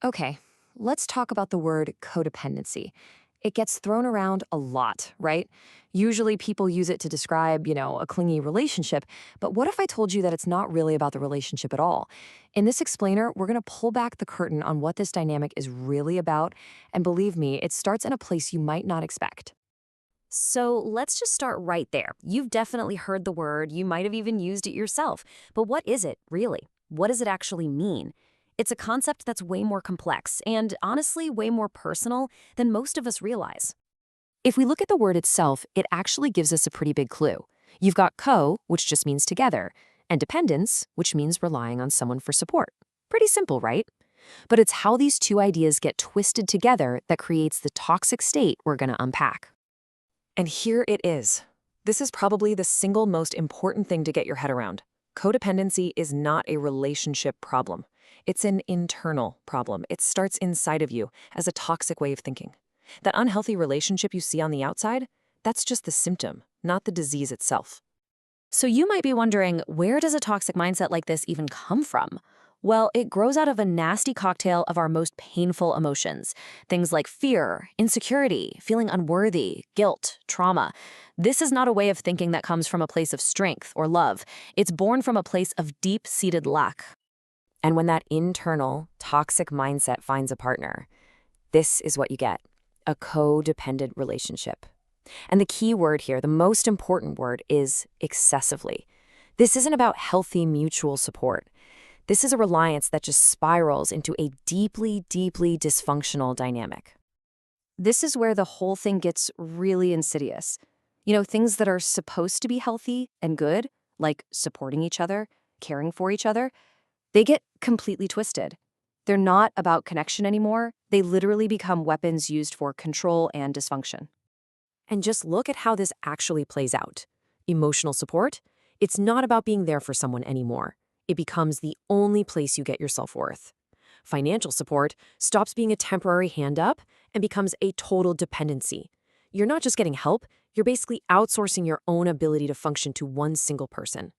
Okay, let's talk about the word codependency. It gets thrown around a lot, right? Usually people use it to describe, a clingy relationship, but what if I told you that it's not really about the relationship at all? In this explainer, we're going to pull back the curtain on what this dynamic is really about, and believe me, it starts in a place you might not expect. So let's just start right there. You've definitely heard the word, you might have even used it yourself. But what is it, really? What does it actually mean? It's a concept that's way more complex and, honestly, way more personal than most of us realize. If we look at the word itself, it actually gives us a pretty big clue. You've got which just means together, and dependence, which means relying on someone for support. Pretty simple, right? But it's how these two ideas get twisted together that creates the toxic state we're going to unpack. And here it is. This is probably the single most important thing to get your head around. Codependency is not a relationship problem. It's an internal problem. It starts inside of you as a toxic way of thinking. That unhealthy relationship you see on the outside, that's just the symptom, not the disease itself. So you might be wondering, where does a toxic mindset like this even come from? Well, it grows out of a nasty cocktail of our most painful emotions. Things like fear, insecurity, feeling unworthy, guilt, trauma. This is not a way of thinking that comes from a place of strength or love. It's born from a place of deep-seated lack. And when that internal, toxic mindset finds a partner, this is what you get, a codependent relationship. And the key word here, the most important word, is excessively. This isn't about healthy mutual support. This is a reliance that just spirals into a deeply, deeply dysfunctional dynamic. This is where the whole thing gets really insidious. Things that are supposed to be healthy and good, like supporting each other, caring for each other, they get completely twisted. They're not about connection anymore. They literally become weapons used for control and dysfunction. And just look at how this actually plays out. Emotional support, it's not about being there for someone anymore. It becomes the only place you get your self-worth. Financial support stops being a temporary hand up and becomes a total dependency. You're not just getting help, you're basically outsourcing your own ability to function to one single person.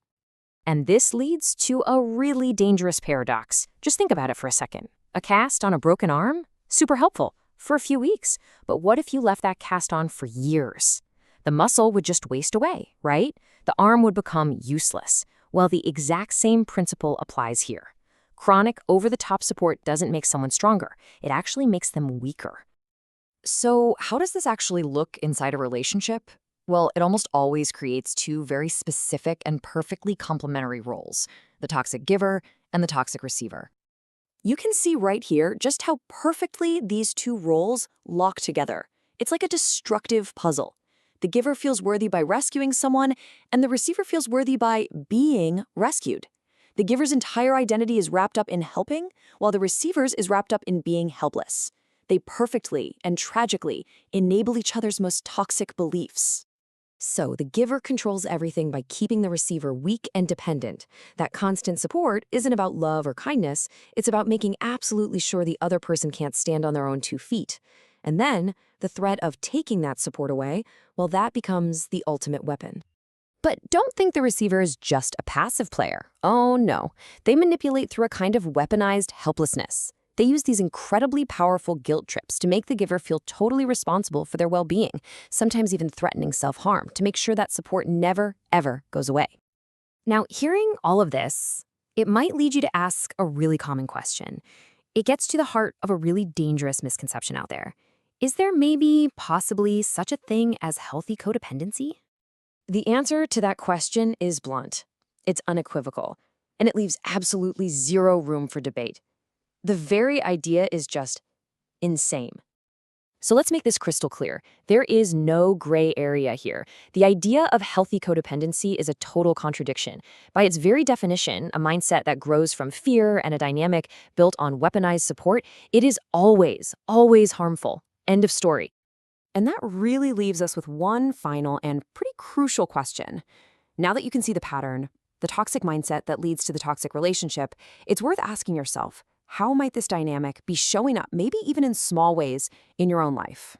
And this leads to a really dangerous paradox. Just think about it for a second. A cast on a broken arm? Super helpful for a few weeks. But what if you left that cast on for years? The muscle would just waste away, right? The arm would become useless. Well, the exact same principle applies here. Chronic, over-the-top support doesn't make someone stronger. It actually makes them weaker. So how does this actually look inside a relationship? Well, it almost always creates two very specific and perfectly complementary roles, the toxic giver and the toxic receiver. You can see right here just how perfectly these two roles lock together. It's like a destructive puzzle. The giver feels worthy by rescuing someone, and the receiver feels worthy by being rescued. The giver's entire identity is wrapped up in helping, while the receiver's is wrapped up in being helpless. They perfectly and tragically enable each other's most toxic beliefs. So the giver controls everything by keeping the receiver weak and dependent. That constant support isn't about love or kindness, it's about making absolutely sure the other person can't stand on their own 2 feet. And then, the threat of taking that support away, well, that becomes the ultimate weapon. But don't think the receiver is just a passive player. Oh no, they manipulate through a kind of weaponized helplessness. They use these incredibly powerful guilt trips to make the giver feel totally responsible for their well-being, sometimes even threatening self-harm to make sure that support never, ever goes away. Now, hearing all of this, it might lead you to ask a really common question. It gets to the heart of a really dangerous misconception out there. Is there maybe, possibly, such a thing as healthy codependency? The answer to that question is blunt. It's unequivocal, and it leaves absolutely zero room for debate. The very idea is just insane. So let's make this crystal clear. There is no gray area here. The idea of healthy codependency is a total contradiction. By its very definition, a mindset that grows from fear and a dynamic built on weaponized support, it is always, always harmful. End of story. And that really leaves us with one final and pretty crucial question. Now that you can see the pattern, the toxic mindset that leads to the toxic relationship, it's worth asking yourself, how might this dynamic be showing up, maybe even in small ways, in your own life?